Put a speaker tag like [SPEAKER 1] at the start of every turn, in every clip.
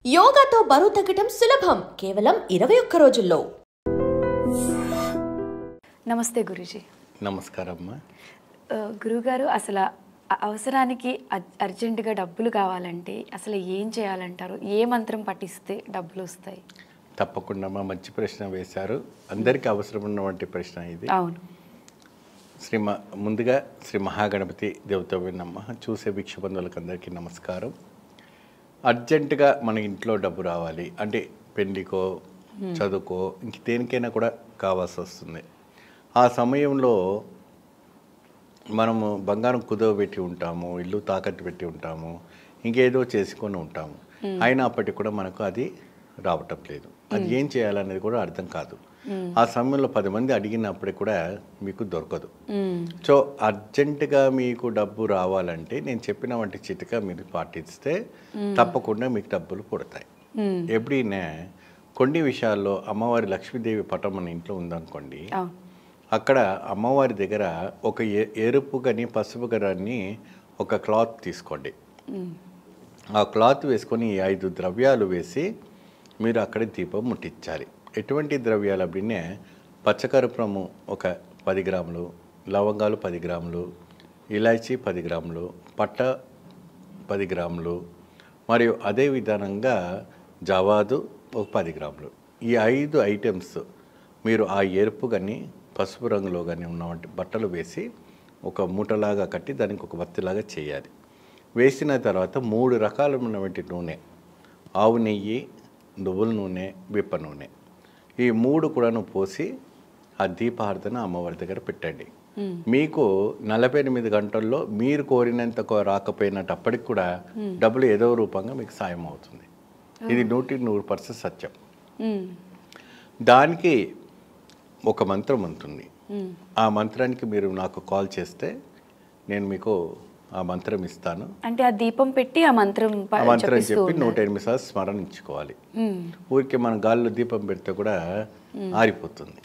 [SPEAKER 1] యోగాతో బరువు తగ్గడం సులభం కేవలం 21 రోజుల్లో.
[SPEAKER 2] నమస్తే గురుజీ.
[SPEAKER 3] నమస్కారం అమ్మా.
[SPEAKER 2] గురుగారు, అసలు అవసరానికి అర్జెంటుగా డబ్బులు కావాలంటే అసలు ఏం చేయాలంటారు? ఏ మంత్రం పఠిస్తే డబ్బులు వస్తాయి?
[SPEAKER 3] తప్పకుండా అమ్మా, మంచి ప్రశ్న వేశారు. అందరికీ అవసరం ఉన్నటువంటి ప్రశ్న ఇది.
[SPEAKER 2] అవును.
[SPEAKER 3] ముందుగా శ్రీ మహాగణపతి దేవత విన్నమ్మ చూసే భిక్షబంధువులకు అందరికీ నమస్కారం. అర్జెంటుగా మన ఇంట్లో డబ్బు రావాలి అంటే పెళ్లికో చదువుకో ఇంక దేనికైనా కూడా కావాల్సి వస్తుంది. ఆ సమయంలో మనము బంగారం కుదవబెట్టి ఉంటాము, ఇల్లు తాకట్టు పెట్టి ఉంటాము, ఇంకేదో చేసుకొని ఉంటాము. అయినప్పటికీ కూడా మనకు అది రావటం లేదు. అది ఏం చేయాలనేది కూడా అర్థం కాదు. ఆ సమయంలో 10 మంది అడిగినప్పటికి కూడా మీకు దొరకదు. సో అర్జెంటుగా మీకు డబ్బు రావాలంటే నేను చెప్పిన వంటి చిటిక మీరు పాటిస్తే తప్పకుండా మీకు డబ్బులు పుడతాయి. ఎప్పుడైనా కొన్ని విషయాల్లో అమ్మవారి లక్ష్మీదేవి పటం మన ఇంట్లో ఉందనుకోండి, అక్కడ అమ్మవారి దగ్గర ఒక ఎరుపు కానీ పసుపు కానీ ఒక క్లాత్ తీసుకోండి. ఆ క్లాత్ వేసుకొని 5 ద్రవ్యాలు వేసి మీరు అక్కడ దీపం ముట్టించాలి. ఎటువంటి ద్రవ్యాలు అప్పుడే పచ్చకర్పూరము ఒక 10 గ్రాములు, లవంగాలు 10 గ్రాములు, ఇలాచీ 10 గ్రాములు, పట్ట 10 గ్రాములు, మరియు అదే విధానంగా జవాదు ఒక 10 గ్రాములు. ఈ 5 ఐటమ్స్ మీరు ఆ ఎరుపు కానీ పసుపు రంగులో కానీ ఉన్నటువంటి బట్టలు వేసి ఒక మూటలాగా కట్టి దానికి ఒక వత్తిలాగా చేయాలి. వేసిన తర్వాత 3 రకాలైనటువంటి నూనె, ఆవు నెయ్యి, నువ్వుల నూనె, విప్ప నూనె, ఈ 3 కూడాను పోసి ఆ దీపార్థన అమ్మవారి దగ్గర పెట్టండి. మీకు 48 గంటల్లో మీరు కోరినంత రాకపోయినప్పటికి కూడా డబ్బులు ఏదో రూపంగా మీకు సాయం అవుతుంది. ఇది 100% సత్యం. దానికి ఒక మంత్రం ఉంటుంది. ఆ మంత్రానికి మీరు నాకు కాల్ చేస్తే నేను మీకు ఆ మంత్రం ఇస్తాను.
[SPEAKER 2] అంటే ఆ దీపం పెట్టి ఆ మంత్రం
[SPEAKER 3] చెప్పి 108 సార్లు స్మరణించుకోవాలి. ఊరికే మన గాలిలో దీపం పెడితే కూడా ఆరిపోతుంది.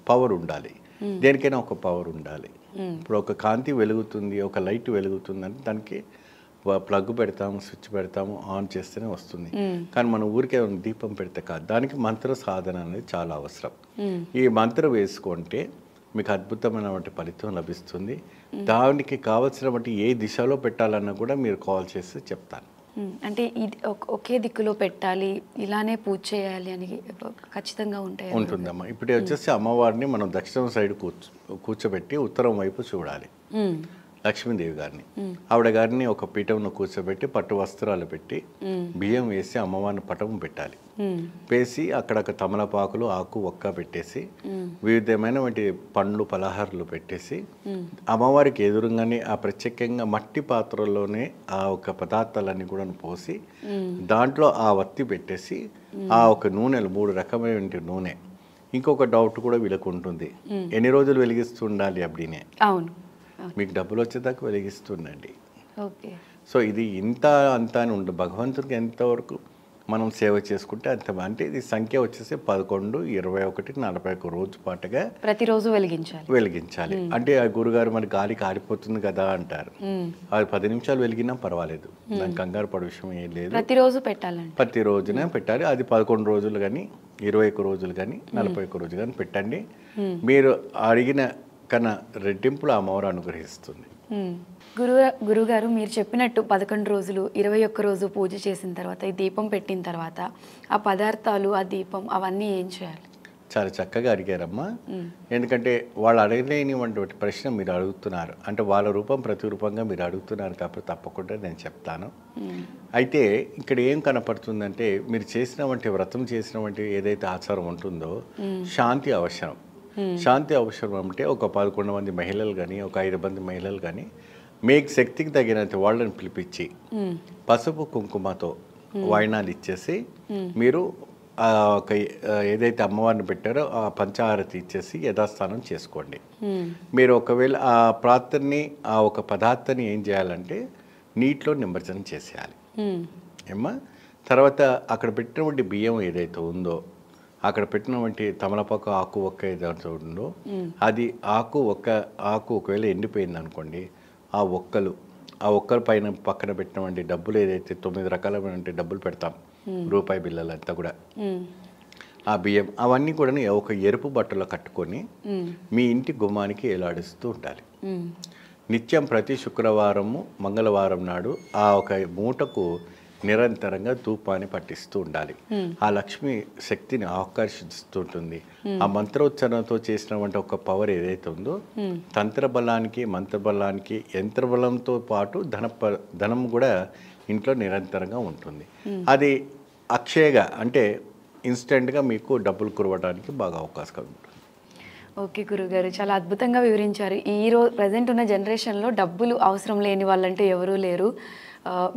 [SPEAKER 3] పవర్ ఉండాలి, దేనికైనా ఒక పవర్ ఉండాలి. ఇప్పుడు ఒక కాంతి వెలుగుతుంది, ఒక లైట్ వెలుగుతుంది అంటే దానికి ప్లగ్ పెడతాము, స్విచ్ పెడతాము, ఆన్ చేస్తేనే వస్తుంది. కానీ మనం ఊరికే దీపం పెడితే కాదు, దానికి మంత్ర సాధన అనేది చాలా అవసరం. ఈ మంత్రం వేసుకుంటే మీకు అద్భుతమైనటువంటి ఫలితం లభిస్తుంది. దానికి కావాల్సినటువంటి ఏ దిశలో పెట్టాలన్నా కూడా మీరు కాల్ చేసి చెప్తాను.
[SPEAKER 2] అంటే ఇది ఒకే దిక్కులో పెట్టాలి, ఇలానే పూజ చేయాలి అని ఖచ్చితంగా
[SPEAKER 3] ఉంటుందమ్మా. ఇప్పుడు వచ్చేసి అమ్మవారిని మనం దక్షిణం సైడ్ కూర్చోబెట్టి ఉత్తరం వైపు చూడాలి. లక్ష్మీదేవి గారిని, ఆవిడ గారిని ఒక పీఠంలో కూర్చోబెట్టి పట్టు వస్త్రాలు పెట్టి బియ్యం వేసి అమ్మవారిని పటం పెట్టాలి. వేసి అక్కడ తమలపాకులు, ఆకు, ఒక్క పెట్టేసి వివిధమైనటువంటి పండ్లు పలహారాలు పెట్టేసి అమ్మవారికి ఎదురుగానే ఆ ప్రత్యేకంగా మట్టి పాత్రలోనే ఆ ఒక పదార్థాలన్నీ కూడా పోసి దాంట్లో ఆ వత్తి పెట్టేసి ఆ ఒక నూనెలు 3 రకమైన నూనె. ఇంకొక డౌట్ కూడా వీళ్ళకు ఉంటుంది, ఎన్ని రోజులు వెలిగిస్తుండాలి అప్పుడే.
[SPEAKER 2] అవును,
[SPEAKER 3] మీకు డబ్బులు వచ్చేదాకా వెలిగిస్తుండండి. సో ఇది ఇంత అంత అని ఉండదు. భగవంతుడికి ఎంతవరకు మనం సేవ చేసుకుంటే అంత. అంటే ఇది సంఖ్య వచ్చేసి 11, 21, 41 రోజు పాటుగా
[SPEAKER 2] ప్రతిరోజు వెలిగించాలి.
[SPEAKER 3] అంటే ఆ గురుగారు మరి గాలి కారిపోతుంది కదా అంటారు. అది 10 నిమిషాలు వెలిగినా పర్వాలేదు, దానికి కంగారు పడే విషయం ఏం లేదు. ప్రతి రోజునే పెట్టాలి. అది 11 రోజులు కానీ 21 రోజులు కానీ 41 రోజులు కానీ పెట్టండి. మీరు అడిగిన కన్నా రెట్టింపులు అమ్మవారు అనుగ్రహిస్తుంది.
[SPEAKER 2] గురుగారు, మీరు చెప్పినట్టు 11 రోజులు 21 రోజు పూజ చేసిన తర్వాత ఈ దీపం పెట్టిన తర్వాత ఆ పదార్థాలు, ఆ దీపం అవన్నీ ఏం చేయాలి?
[SPEAKER 3] చాలా చక్కగా అడిగారమ్మా. ఎందుకంటే వాళ్ళు అడగలేనివంటి ప్రశ్న మీరు అడుగుతున్నారు. అంటే వాళ్ళ రూపం ప్రతిరూపంగా మీరు అడుగుతున్నారు కాబట్టి తప్పకుండా నేను చెప్తాను. అయితే ఇక్కడ ఏం కనపడుతుందంటే మీరు చేసినటువంటి వ్రతం చేసినటువంటి ఏదైతే ఆచారం ఉంటుందో శాంతి అవసరం. శాంతి అవసరం అంటే ఒక 11 మంది మహిళలు కానీ ఒక 5 మంది మహిళలు కానీ మీకు శక్తికి తగినంత వాళ్ళని పిలిపించి పసుపు కుంకుమతో వాయినాలు ఇచ్చేసి మీరు ఏదైతే అమ్మవారిని పెట్టారో ఆ పంచహారతి ఇచ్చేసి యథాస్థానం చేసుకోండి. మీరు ఒకవేళ ఆ ప్రార్థనని ఆ ఒక పదార్థాన్ని ఏం చేయాలంటే నీటిలో నిమజ్జనం చేసేయాలి ఏమ్మా. తర్వాత అక్కడ పెట్టినటువంటి బియ్యం ఏదైతే ఉందో అక్కడ పెట్టినటువంటి తమలపాకు, ఆకు, ఒక్క ఏదైతే ఉందో అది ఆకు ఒకవేళ ఎండిపోయింది అనుకోండి, ఆ ఒక్కల పైన పక్కన పెట్టినటువంటి డబ్బులు ఏదైతే 9 రకాలైనటువంటి డబ్బులు పెడతాం రూపాయి బిళ్ళలంతా కూడా. ఆ బియ్యం అవన్నీ కూడా ఒక ఎరుపు బట్టలో కట్టుకొని మీ ఇంటి గుమ్మానికి ఏలాడిస్తూ ఉండాలి. నిత్యం ప్రతి శుక్రవారము మంగళవారం నాడు ఆ ఒక మూటకు నిరంతరంగా ధూపాన్ని పట్టిస్తూ ఉండాలి. ఆ లక్ష్మి శక్తిని ఆకర్షిస్తుంటుంది. ఆ మంత్రోచ్చరణతో చేసినటువంటి ఒక పవర్ ఏదైతే ఉందో తంత్రబలానికి మంత్రబలానికి యంత్రబలంతో పాటు ధనం కూడా ఇంట్లో నిరంతరంగా ఉంటుంది. అది అక్షయగా అంటే ఇన్స్టెంట్గా మీకు డబ్బులు కురవడానికి బాగా అవకాశం ఉంటుంది.
[SPEAKER 2] ఓకే గురుగారు, చాలా అద్భుతంగా వివరించారు. ఈరోజు ప్రజెంట్ ఉన్న జనరేషన్లో డబ్బులు అవసరం లేని వాళ్ళంటే ఎవరూ లేరు.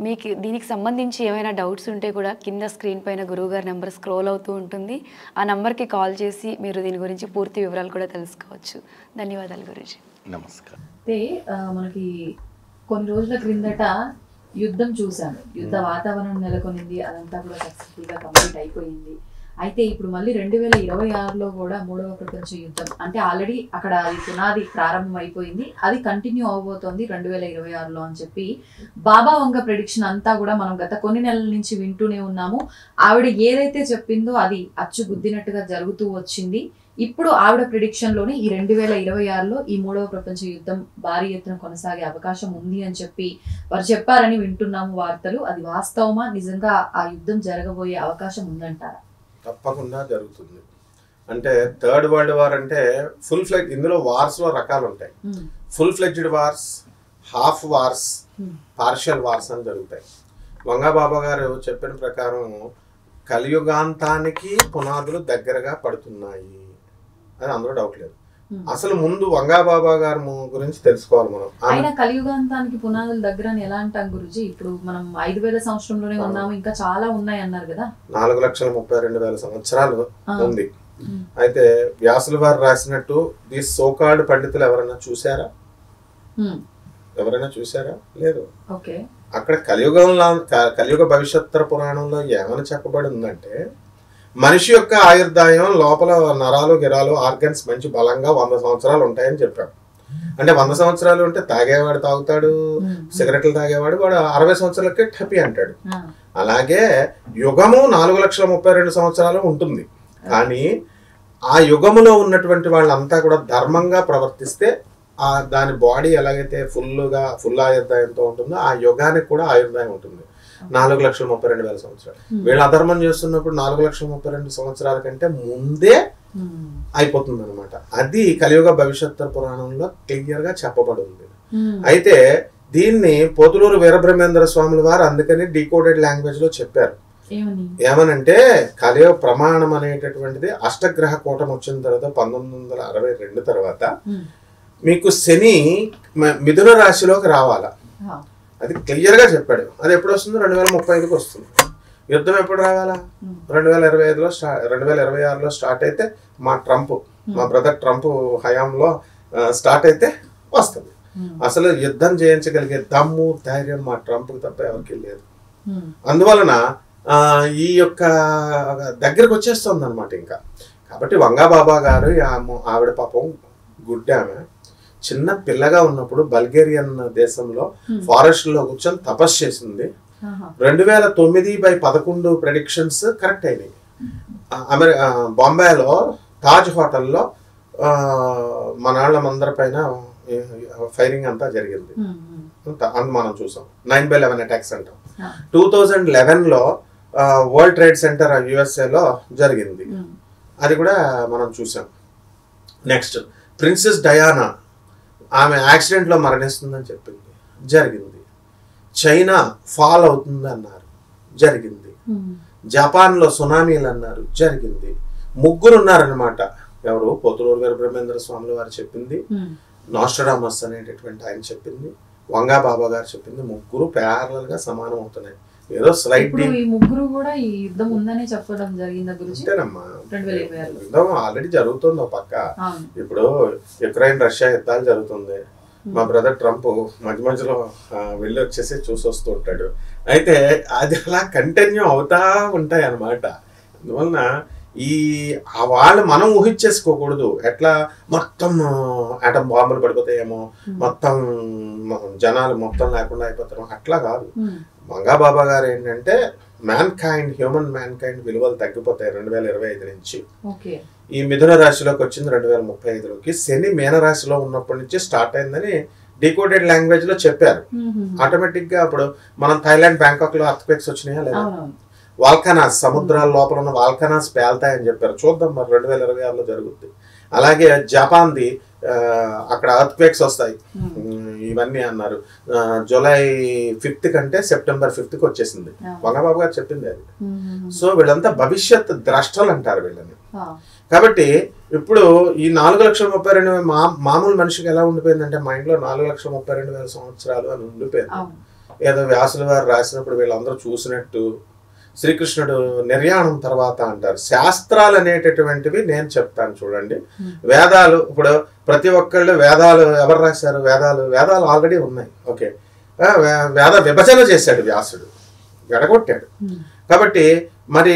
[SPEAKER 2] మీకు దీనికి సంబంధించి ఏమైనా డౌట్స్ ఉంటే కూడా కింద స్క్రీన్ పైన గురువుగారి నెంబర్ స్క్రోల్ అవుతూ ఉంటుంది. ఆ నెంబర్కి కాల్ చేసి మీరు దీని గురించి పూర్తి వివరాలు కూడా తెలుసుకోవచ్చు. ధన్యవాదాలు గురూజీ.
[SPEAKER 3] నమస్కారం.
[SPEAKER 4] అయితే మనకి కొన్ని రోజుల క్రిందట యుద్ధం చూసాము. యుద్ధ వాతావరణం నెలకొనింది, అదంతా కూడా సక్సెస్ఫుల్గా కంప్లీట్ అయిపోయింది. అయితే ఇప్పుడు మళ్ళీ 2026లో కూడా 3వ ప్రపంచ యుద్ధం అంటే ఆల్రెడీ అక్కడ అది పునాది ప్రారంభం అయిపోయింది, అది కంటిన్యూ అవబోతోంది 2026లో అని చెప్పి బాబా వంగ ప్రెడిక్షన్ అంతా కూడా మనం గత కొన్ని నెలల నుంచి వింటూనే ఉన్నాము. ఆవిడ ఏదైతే చెప్పిందో అది అచ్చుగుద్దినట్టుగా జరుగుతూ వచ్చింది. ఇప్పుడు ఆవిడ ప్రిడిక్షన్లోనే ఈ 2026లో ఈ 3వ ప్రపంచ యుద్ధం భారీ ఎత్తున కొనసాగే అవకాశం ఉంది అని చెప్పి వారు చెప్పారని వింటున్నాము వార్తలు. అది వాస్తవమా? నిజంగా ఆ యుద్ధం జరగబోయే అవకాశం ఉందంటారా?
[SPEAKER 5] తప్పకుండా జరుగుతుంది. అంటే థర్డ్ వరల్డ్ వార్ అంటే ఫుల్ ఫ్లెడ్జ్, ఇందులో వార్స్ లో రకాలు ఉంటాయి. Full fledged wars, half wars, partial wars అని జరుగుతాయి. వంగబాబా గారు చెప్పిన ప్రకారం కలియుగాంతానికి పునాదులు దగ్గరగా పడుతున్నాయి అని అందులో డౌట్ లేదు. అసలు ముందు వంగబాబా గారి గురించి తెలుసుకోవాలి మనం.
[SPEAKER 4] ఆయన కలియుగాంతానికి పునాదులు దగ్గర అని ఎలా అంటాం గురుజీ? ఇప్పుడు మనం 5000 సంవత్సరంలోనే ఉన్నాము, ఇంకా చాలా ఉన్నాయి అన్నారు కదా.
[SPEAKER 5] 4,32,000 సంవత్సరాలు ఉంది. అయితే వ్యాసుల వారు రాసినట్టు ఈ సోకాల్డ్ పండితులు ఎవరైనా చూసారా? ఎవరైనా చూసారా? లేదు. అక్కడ కలియుగ భవిష్యత్తర పురాణంలో ఏమైనా చెప్పబడి ఉందంటే మనిషి యొక్క ఆయుర్దాయం లోపల నరాలు గిరాలు ఆర్గన్స్ మంచి బలంగా 100 సంవత్సరాలు ఉంటాయని చెప్పాడు. అంటే 100 సంవత్సరాలు ఉంటే తాగేవాడు తాగుతాడు, సిగరెట్లు తాగేవాడు వాడు 60 సంవత్సరాలకే హ్యాపీ అంటాడు. అలాగే యుగము 4,32,000 సంవత్సరాలు ఉంటుంది. కానీ ఆ యుగములో ఉన్నటువంటి వాళ్ళంతా కూడా ధర్మంగా ప్రవర్తిస్తే ఆ దాని బాడీ ఎలాగైతే ఫుల్ ఆయుర్దాయంతో ఉంటుందో ఆ యుగానికి కూడా ఆయుర్దాయం ఉంటుంది. 4,32,000 సంవత్సరాలు. వీళ్ళు అధర్మం చేస్తున్నప్పుడు 4,32,000 సంవత్సరాల కంటే ముందే అయిపోతుంది అనమాట. అది కలియుగ భవిష్యత్తు పురాణంలో క్లియర్ గా చెప్పబడి ఉంది. అయితే దీన్ని పోతులూరు వీరబ్రహ్మేంద్ర స్వాముల వారు అందుకని డీకోడెడ్ లాంగ్వేజ్ లో చెప్పారు. ఏమనంటే కలియుగ ప్రమాణం అనేటటువంటిది అష్టగ్రహ కూటమి వచ్చిన తర్వాత 1962 తర్వాత మీకు శని మిథున రాశిలోకి రావాలా, అది క్లియర్ గా చెప్పాడు. అది ఎప్పుడు వస్తుంది? 2035కి వస్తుంది. యుద్ధం ఎప్పుడు రావాలా? 2026లో స్టార్ట్ అయితే మా బ్రదర్ ట్రంప్ హయాంలో స్టార్ట్ అయితే వస్తుంది. అసలు యుద్ధం చేయించగలిగే దమ్ము ధైర్యం మా ట్రంప్ తప్ప ఎవరికి లేదు. అందువలన ఈ యొక్క దగ్గరకు వచ్చేస్తుంది అనమాట ఇంకా. కాబట్టి వంగబాబా గారు ఆవిడ పాపం గుడ్డామె చిన్న పిల్లగా ఉన్నప్పుడు బల్గేరియన్ దేశంలో ఫారెస్ట్ లో కూర్చొని తపస్సు చేసింది. 2009/11 ప్రెడిక్షన్స్ కరెక్ట్ అయినాయి. బాంబేలో తాజ్ హోటల్లో మనాళ్ళమందరి పైన ఫైరింగ్ అంతా జరిగింది. మనం చూసాం. 9/11 అటాక్స్ అంటాం. 2011లో వరల్డ్ ట్రేడ్ సెంటర్ USA జరిగింది. అది కూడా మనం చూసాం. నెక్స్ట్ ప్రిన్సెస్ డయానా ఆమె యాక్సిడెంట్లో మరణిస్తుందని చెప్పింది, జరిగింది. చైనా ఫాల్ అవుతుంది అన్నారు, జరిగింది. జపాన్లో సునామీలు అన్నారు, జరిగింది. ముగ్గురు ఉన్నారనమాట. ఎవరు? పోతులూరు వీరబ్రహ్మేంద్ర స్వాముల వారు చెప్పింది, నాస్ట్రాడమస్ అనేటటువంటి ఆయన చెప్పింది, వంగబాబా గారు చెప్పింది. ముగ్గురు ప్యారలల్ గా సమానం అవుతున్నాయి. ఏదో స్లైట్
[SPEAKER 4] ముగ్గురు కూడా ఈ యుద్ధం ఉందనే చెప్పడం జరిగింది. యుద్ధం
[SPEAKER 5] ఆల్రెడీ జరుగుతుంది ఒక పక్క. ఇప్పుడు యుక్రెయిన్ రష్యా యుద్ధాలు జరుగుతుంది. మా బ్రదర్ ట్రంప్ మధ్యలో వెళ్ళి వచ్చేసి చూసి వస్తూ ఉంటాడు. అయితే అది అలా కంటిన్యూ అవుతా ఉంటాయి అన్నమాట. అందువలన వాళ్ళు మనం ఊహించేసుకోకూడదు. ఎట్లా మొత్తం ఆటం బాంబులు పడిపోతాయేమో, మొత్తం జనాలు మొత్తం లేకుండా అయిపోతారు, అట్లా కాదు. వంగబాబా గారు ఏంటంటే హ్యూమన్ మ్యాన్ కైండ్ విలువలు తగ్గిపోతాయి 2025 నుంచి.
[SPEAKER 4] ఓకే.
[SPEAKER 5] ఈ మిథున రాశిలోకి వచ్చింది 2035లోకి. శని మీన రాశిలో ఉన్నప్పటి నుంచి స్టార్ట్ అయిందని డీకోడెడ్ లాంగ్వేజ్ లో చెప్పారు. ఆటోమేటిక్ గా అప్పుడు మనం థాయిలాండ్ బ్యాంకాక్ లో అర్త్క్వేక్స్ వచ్చినాయా లేదా? వాల్కనాస్, సముద్రాల లోపల ఉన్న వాల్కనాస్ పేల్తాయని చెప్పారు. చూద్దాం మరి 2026లో జరుగుద్ది. అలాగే జపాన్ది అక్కడ అర్త్క్వేక్స్ వస్తాయి ఇవన్నీ అన్నారు. జూలై 5th కంటే సెప్టెంబర్ 5th వచ్చేసింది. వంగబాబు గారు చెప్పింది అది. సో వీళ్ళంతా భవిష్యత్ ద్రష్టలు అంటారు వీళ్ళని. కాబట్టి ఇప్పుడు ఈ 4,32,000 మామూలు మనిషికి ఎలా ఉండిపోయిందంటే మైండ్ లో 4,32,000 సంవత్సరాలు అని ఉండిపోయింది. ఏదో వ్యాసుల వారు రాసినప్పుడు వీళ్ళందరూ చూసినట్టు శ్రీకృష్ణుడు నిర్యాణం తర్వాత అంటారు. శాస్త్రాలు అనేటటువంటివి నేను చెప్తాను చూడండి. వేదాలు ఇప్పుడు ప్రతి ఒక్కళ్ళు వేదాలు ఎవరు రాశారు? వేదాలు ఆల్రెడీ ఉన్నాయి. ఓకే, వేద విభజన చేశాడు వ్యాసుడు, విడగొట్టాడు. కాబట్టి మరి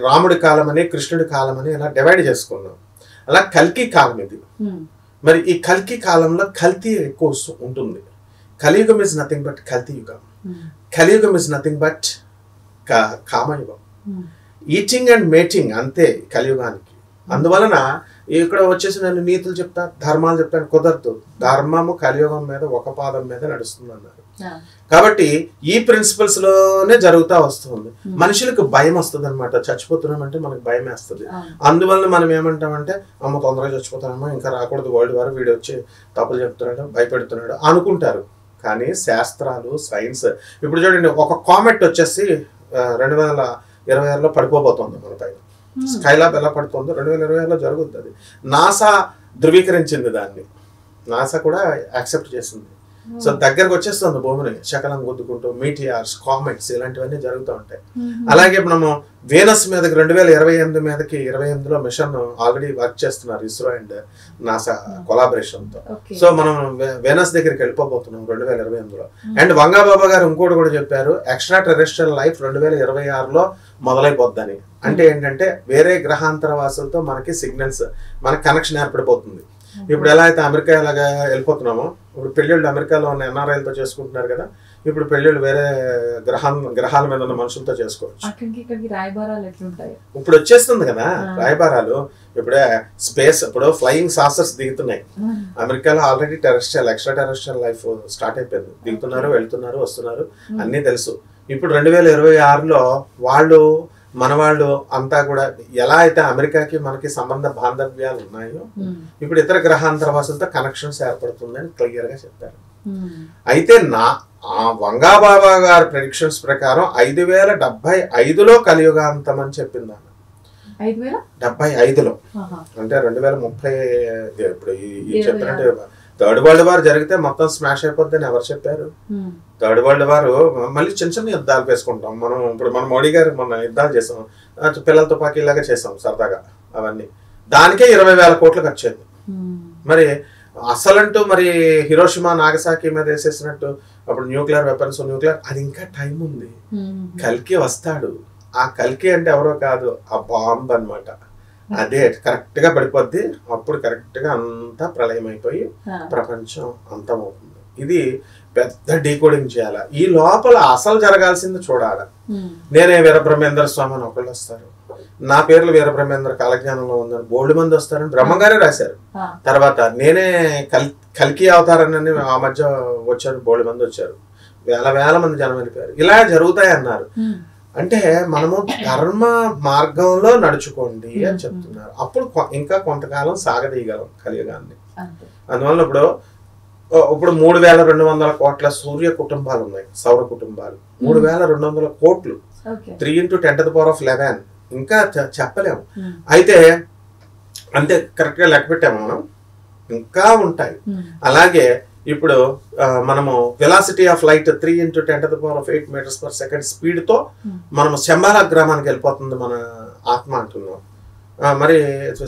[SPEAKER 5] రాముడి కాలం అని కృష్ణుడి కాలం అని ఇలా డివైడ్ చేసుకున్నాం. అలా కల్కి కాలం ఇది. మరి ఈ కల్కి కాలంలో కల్తీ ఎక్కువ ఉంటుంది. కలియుగం ఇస్ నథింగ్ బట్ కల్తీ యుగం. కలియుగం ఇస్ నథింగ్ బట్ కామయుగం. ఈటింగ్ అండ్ మేటింగ్ అంతే కలియుగానికి. అందువలన ఇక్కడ వచ్చేసి నేను నీతులు చెప్తా, ధర్మాలు చెప్తాను, కుదరదు. ధర్మము కలియుగం మీద ఒక పాదం మీద నడుస్తుంది అన్నారు. కాబట్టి ఈ ప్రిన్సిపల్స్ లోనే జరుగుతూ వస్తుంది. మనుషులకు భయం వస్తుంది అనమాట. చచ్చిపోతున్నాం అంటే మనకు భయం వేస్తుంది. అందువలన మనం ఏమంటామంటే అమ్మ తొందరగా చచ్చిపోతామమ్మా, ఇంకా రాకూడదు వరల్డ్ వార్, వీడు వచ్చి తప్పులు చెప్తున్నాడు, భయపెడుతున్నాడు అనుకుంటారు. కానీ శాస్త్రాలు, సైన్స్ ఇప్పుడు చూడండి, ఒక కామెట్ వచ్చేసి 2026లో పడిపోబోతోంది మన పైన. స్కైలాబ్ ఎలా పడుతుందో 2026లో జరుగుతుంది. అది నాసా ధృవీకరించింది దాన్ని. నాసా కూడా యాక్సెప్ట్ చేసింది. సో దగ్గరకు వచ్చేస్తుంది భూమిని శకలం గుద్దుకుంటూ. మీటియార్స్, కామెట్స్ ఇలాంటివన్నీ జరుగుతూ ఉంటాయి. అలాగే మనము వేనస్ మీదకి 2028 మీదకి 28లో మిషన్ ఆల్రెడీ వర్క్ చేస్తున్నారు ఇస్రో అండ్ నాసా కొలాబరేషన్ తో. సో మనం వేనస్ దగ్గరికి వెళ్ళిపోబోతున్నాం 2028లో. అండ్ వంగాబాబా గారు ఇంకోటి కూడా చెప్పారు, ఎక్స్ట్రా టెరెస్ట్రియల్ లైఫ్ 2026లో మొదలైపోద్దని. అంటే ఏంటంటే వేరే గ్రహాంతర వాసులతో మనకి సిగ్నల్స్, మనకి కనెక్షన్ ఏర్పడిపోతుంది. ఇప్పుడు ఎలా అయితే అమెరికా ఎలాగా వెళ్ళిపోతున్నామో, ఇప్పుడు పెళ్ళిళ్ళు అమెరికాలో ఉన్న ఎన్ఆర్ఐలతో చేసుకుంటున్నారు కదా, ఇప్పుడు పెళ్ళిళ్ళు వేరే గ్రహాల మీద ఉన్న మనుషులతో చేసుకోవచ్చు. ఇప్పుడు వచ్చేస్తుంది కదా రాయబారాలు. ఇప్పుడే స్పేస్, ఇప్పుడు ఫ్లయింగ్ సాసర్స్ దిగుతున్నాయి అమెరికాలో. Already extra terrestrial life start అయిపోయింది. దిగుతున్నారు, వెళ్తున్నారు, వస్తున్నారు, అన్నీ తెలుసు. ఇప్పుడు 2026లో మనవాళ్ళు అంతా కూడా ఎలా అయితే అమెరికాకి మనకి సంబంధ బాంధవ్యాలు ఉన్నాయో, ఇప్పుడు ఇతర గ్రహాంతరవాసులతో కనెక్షన్స్ ఏర్పడుతుందని క్లియర్ గా చెప్పారు. అయితే వంగాబాబా గారి ప్రెడిక్షన్స్ ప్రకారం 5075లో కలియుగాంతం అని చెప్పింది. 5075లో అంటే 2030. ఇప్పుడు ఈ చెప్పినట్టు థర్డ్ వరల్డ్ వార్ జరిగితే మొత్తం స్మాష్ అయిపోద్దని ఎవరు చెప్పారు? థర్డ్ వరల్డ్ వార్ మళ్ళీ చిన్న చిన్న యుద్ధాలు వేసుకుంటాం మనం. ఇప్పుడు మన మోడీ గారు మొన్న యుద్ధాలు చేసాం, పిల్లల తుపాకీలాగా చేసాం సరదాగా. అవన్నీ దానికే 20,000 కోట్లు ఖర్చు అయింది. మరి అసలంటూ మరి హిరోషిమా నాగసాకి మీద వేసేసినట్టు అప్పుడు న్యూక్లియర్ వెపన్స్, అది ఇంకా టైం ఉంది. కల్కి వస్తాడు. ఆ కల్కి అంటే ఎవరో కాదు, ఆ బాంబ్ అన్నమాట. అదే కరెక్ట్ గా పడిపోద్ది. అప్పుడు కరెక్ట్ గా అంతా ప్రళయం అయిపోయి ప్రపంచం అంతమవుతుంది. ఇది పెద్ద డీకోడింగ్ చేయాల. ఈ లోపల అసలు జరగాల్సింది చూడాలి. నేనే వీరబ్రహ్మేంద్ర స్వామి అని ఒకళ్ళు వస్తారు, నా పేర్లు వీరబ్రహ్మేంద్ర కాలజ్ఞానంలో ఉందని బోల్డ్ మంది వస్తారని బ్రహ్మగారే రాశారు. తర్వాత నేనే కల్కి అవతారాన్ని ఆ మధ్య వచ్చారు, బోల్డ్ మంది వచ్చారు, వేల మంది జనం వెళ్ళిపోయారు. ఇలా జరుగుతాయి అన్నారు. అంటే మనము ధర్మ మార్గంలో నడుచుకోండి అని చెప్తున్నారు. అప్పుడు ఇంకా కొంతకాలం సాగదీయగలం కలియుగాన్ని. అందువల్ల ఇప్పుడు 3,200 కోట్ల సూర్య కుటుంబాలు ఉన్నాయి, సౌర కుటుంబాలు. 3,200 కోట్లు, 3 × 10⁻11. ఇంకా చెప్పలేము. అయితే అంతే కరెక్ట్ గా లెక్క పెట్టాము మనం. ఇంకా ఉంటాయి. అలాగే ఇప్పుడు మనము వెలాసిటీ ఆఫ్ లైట్ 3 × 10⁸ మీటర్స్/సెకండ్ స్పీడ్ తో మనము శంబాలా గ్రామానికి వెళ్ళిపోతుంది మన ఆత్మ అంటున్నాం. మరి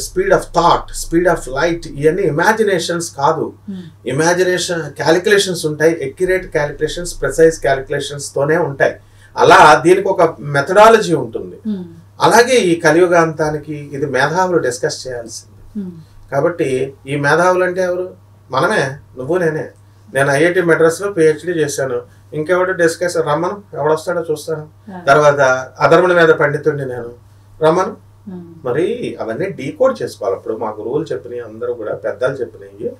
[SPEAKER 5] speed of thought, speed of light, ఇవన్నీ ఇమాజినేషన్స్ కాదు. ఇమాజినేషన్ క్యాలిక్యులేషన్స్ ఉంటాయి, ఎక్యురేట్ క్యాలిక్యులేషన్స్, ప్రిసైజ్ క్యాలిక్యులేషన్స్ తోనే ఉంటాయి. అలా దీనికి ఒక మెథడాలజీ ఉంటుంది. అలాగే ఈ కలియుగాంతానికి ఇది మేధావులు డిస్కస్ చేయాల్సింది. కాబట్టి ఈ మేధావులు అంటే ఎవరు? మనమే, నువ్వు నేనే. నేను ఐఐటి మెడ్రాస్లో పిహెచ్డి చేశాను, ఇంకెవడో డిస్కస్ రమ్మను, ఎవడొస్తాడో చూస్తాను. తర్వాత అధర్ముని మీద పండితుండి నేను, రమ్మను. మరి అవన్నీ డీకోడ్ చేసుకోవాలి. అప్పుడు మా గురువులు చెప్పినవి అందరూ కూడా పెద్దలు చెప్పినవి,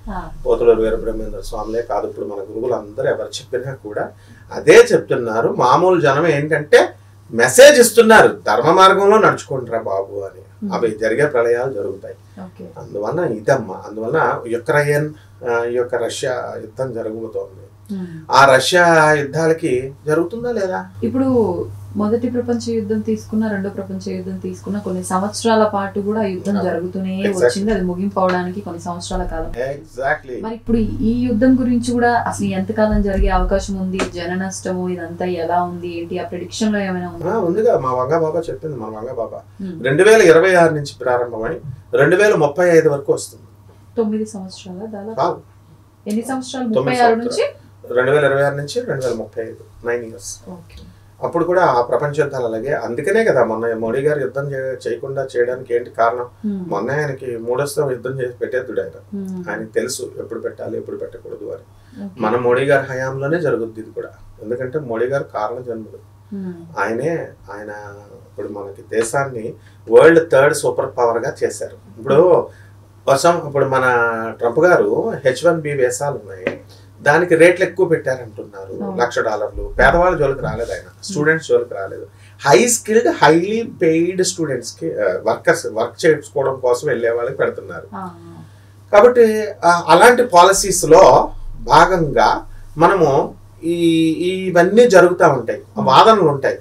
[SPEAKER 5] పోతులూరు వీరబ్రహ్మేంద్ర స్వాములే కాదు, ఇప్పుడు మన గురువులు అందరూ ఎవరు చెప్పినా కూడా అదే చెప్తున్నారు. మామూలు జనం ఏంటంటే మెసేజ్ ఇస్తున్నారు, ధర్మ మార్గంలో నడుచుకుంటారా బాబు అని. అవి జరిగే ప్రళయాలు జరుగుతాయి. అందువల్ల ఇదమ్మా, అందువల్ల యుక్రెయిన్ ఈ యొక్క రష్యా యుద్ధం జరగబోతోంది. ఆ రష్యా యుద్ధాలకి జరుగుతుందా లేదా?
[SPEAKER 4] ఇప్పుడు మొదటి ప్రపంచ యుద్ధం తీసుకున్న, రెండో ప్రపంచ యుద్ధం తీసుకున్న కొన్ని సంవత్సరాల పాటు కూడా యుద్ధం జరుగుతూనే వచ్చింది. అది ముగింపు అవడానికి కొన్ని సంవత్సరాల కాలం.
[SPEAKER 5] ఎగ్జాక్ట్లీ.
[SPEAKER 4] మరి ఇప్పుడు ఈ యుద్ధం గురించి కూడా అసలు ఎంతకాలం జరిగే అవకాశం ఉంది, జన నష్టము ఇదంతా ఎలా ఉంది, ఏంటి ఆ ప్రెడిక్షన్ లో ఏమైనా
[SPEAKER 5] ఉందిగా? మా వంగా బాబా చెప్పింది. మన వంగా బాబా 2026 నుంచి ప్రారంభమై 2035 వరకు వస్తుంది.
[SPEAKER 4] 9 సంవత్సరాల దాదాపు. ఎన్ని సంవత్సరాలు? 36 నుంచి
[SPEAKER 5] 2026 నుంచి 2035, 9 years. అప్పుడు కూడా ఆ ప్రపంచ యుద్ధాలు అలాగే. అందుకనే కదా మొన్న మోడీ గారు యుద్ధం చేయకుండా చేయడానికి ఏంటి కారణం? మొన్న ఆయనకి 3వ యుద్ధం చేసి పెట్టేద్దుడు ఆయన. ఆయనకి తెలుసు ఎప్పుడు పెట్టాలి ఎప్పుడు పెట్టకూడదు అని. మన మోడీ గారి హయాంలోనే జరుగుద్ది ఇది కూడా. ఎందుకంటే మోడీ గారు కారణ జన్ముడు. ఆయన ఇప్పుడు మనకి దేశాన్ని వరల్డ్ 3rd సూపర్ పవర్ గా చేశారు. ఇప్పుడు మన ట్రంప్ గారు H1B వీసాలు ఉన్నాయి, దానికి రేట్లు ఎక్కువ పెట్టారంటున్నారు. $1,00,000. పేదవాళ్ళ జోలికి రాలేదు ఆయన, స్టూడెంట్స్ జోలికి రాలేదు. High skilled highly paid students కి వర్క్ చేసుకోవడం కోసం వెళ్ళే వాళ్ళకి పెడుతున్నారు. కాబట్టి అలాంటి పాలసీస్ లో భాగంగా మనము ఇవన్నీ జరుగుతూ ఉంటాయి, వాదనలు ఉంటాయి.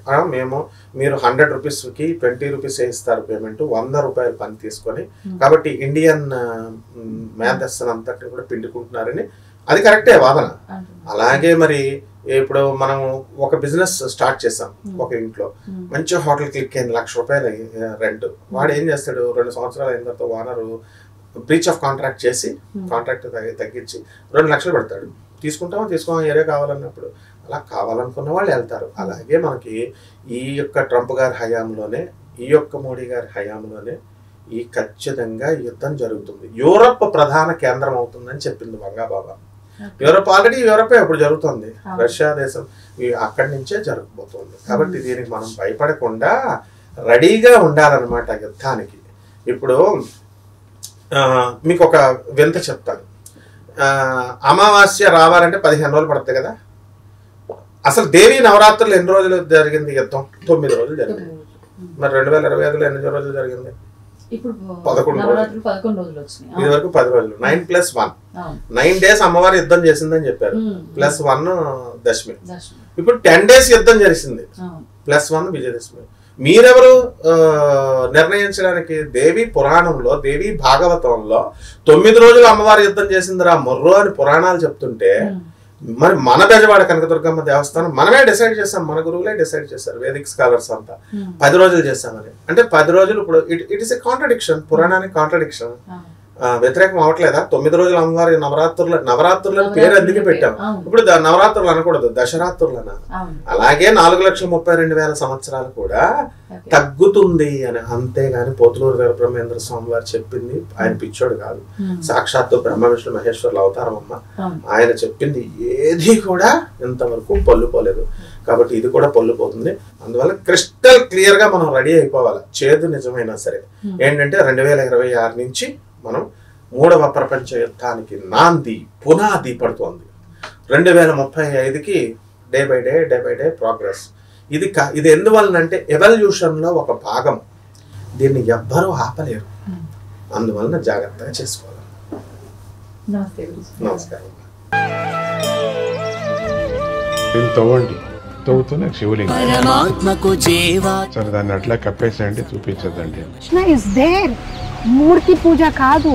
[SPEAKER 5] మీరు 100 రూపీస్కి 20 రూపీస్ ఇస్తారు పేమెంట్, 100 రూపాయలు పని తీసుకొని, కాబట్టి ఇండియన్ మేధస్సును అంతటి కూడా పిండుకుంటున్నారని. అది కరెక్టే వాదన. అలాగే మరి ఇప్పుడు మనం ఒక బిజినెస్ స్టార్ట్ చేసాం, ఒక ఇంట్లో మంచి హోటల్ క్లిక్ అయింది, ₹1,00,000 రెంట్. వాడు ఏం చేస్తాడు, 2 సంవత్సరాలు అయిన తర్వాత ఓనరు బ్రీచ్ ఆఫ్ కాంట్రాక్ట్ చేసి కాంట్రాక్ట్ తగ్గించి 2 లక్షలు పెడతాడు. తీసుకోమా ఏరే కావాలన్నప్పుడు అలా కావాలనుకున్న వాళ్ళు వెళ్తారు. అలాగే మనకి ఈ యొక్క ట్రంప్ గారి హయాంలోనే, ఈ యొక్క మోడీ గారి హయాంలోనే ఖచ్చితంగా యుద్ధం జరుగుతుంది. యూరప్ ప్రధాన కేంద్రం అవుతుందని చెప్పింది వంగా బాబా. ఆల్రెడీ యూరపే అప్పుడు జరుగుతుంది, రష్యా దేశం అక్కడి నుంచే జరగబోతుంది. కాబట్టి దీనికి మనం భయపడకుండా రెడీగా ఉండాలన్నమాట యుద్ధానికి. ఇప్పుడు మీకు ఒక వింత చెప్తాను. అమావాస్య రావాలంటే 15 రోజులు పడుతుంది కదా. అసలు దేవీ నవరాత్రులు ఎన్ని రోజులు జరిగింది యుద్ధం? 9 రోజులు జరిగింది. మరి 2025లో ఎన్ని రోజులు జరిగింది? 11 రోజులు. ఇది వరకు 10 రోజులు. 9+1 9 days అమ్మవారి యుద్ధం చేసిందని చెప్పారు, +1 దశమి. ఇప్పుడు 10 days యుద్ధం జరిగింది, +1 విజయదశమి. మీరెవరు నిర్ణయించడానికి? దేవి పురాణంలో, దేవి భాగవతంలో 9 రోజులు అమ్మవారి యుద్ధం చేసిందిరా మొర్రో అని పురాణాలు చెప్తుంటే, మరి మన బెజవాడ కనకదుర్గమ్మ దేవస్థానం మనమే డిసైడ్ చేస్తాం, మన గురువులే డిసైడ్ చేశారు, వేదిక్ స్కాలర్స్ అంతా 10 రోజులు చేస్తామని. అంటే 10 రోజులు ఇప్పుడు ఇట్ ఈస్ ఎ కాంట్రడిక్షన్, పురాణానికి కాంట్రడిక్షన్. వ్యతిరేకం అవట్లేదా? 9 రోజులు అమ్మవారి నవరాత్రుల పేరు అందుకే పెట్టాం. ఇప్పుడు నవరాత్రులు అనకూడదు, దశరాత్రులు అనాలి. అలాగే 4,32,000 సంవత్సరాలు కూడా తగ్గుతుంది అని. అంతేగాని పోతులూరు వీరబ్రహ్మేంద్ర స్వామి వారు చెప్పింది, ఆయన పిచ్చోడు కాదు, సాక్షాత్తు బ్రహ్మ విష్ణు మహేశ్వరుల అవతారం అమ్మ. ఆయన చెప్పింది ఏది కూడా ఇంతవరకు పొల్లుపోలేదు. కాబట్టి ఇది కూడా పొల్లుపోతుంది. అందువల్ల క్రిస్టల్ క్లియర్ గా మనం రెడీ అయిపోవాలి. చేదు నిజమైనా సరే ఏంటంటే 2026 నుంచి మనం 3వ ప్రపంచ యుద్ధానికి నాంది పునాది పడుతోంది. 2035కి డే బై డే ప్రోగ్రెస్. ఇది ఎందువలనంటే ఎవల్యూషన్ లో ఒక భాగం. దీన్ని ఎవ్వరూ ఆపలేరు. అందువలన జాగ్రత్తగా చేసుకోవాలి. నమస్కారం.
[SPEAKER 6] తవ్వుతున్న శివలింగం సరే, దాన్ని అట్లా కప్పేసేయండి, చూపించదండి.
[SPEAKER 7] మూర్తి పూజ కాదు,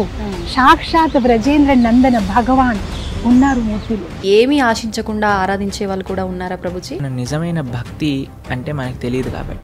[SPEAKER 7] సాక్షాత్ బ్రజేంద్ర నందన భగవాన్ ఉన్నారు మూర్తిలో.
[SPEAKER 2] ఏమీ ఆశించకుండా ఆరాధించే వాళ్ళు కూడా ఉన్నారా ప్రభుజీ?
[SPEAKER 8] నిజమైన భక్తి అంటే మనకు తెలియదు కాబట్టి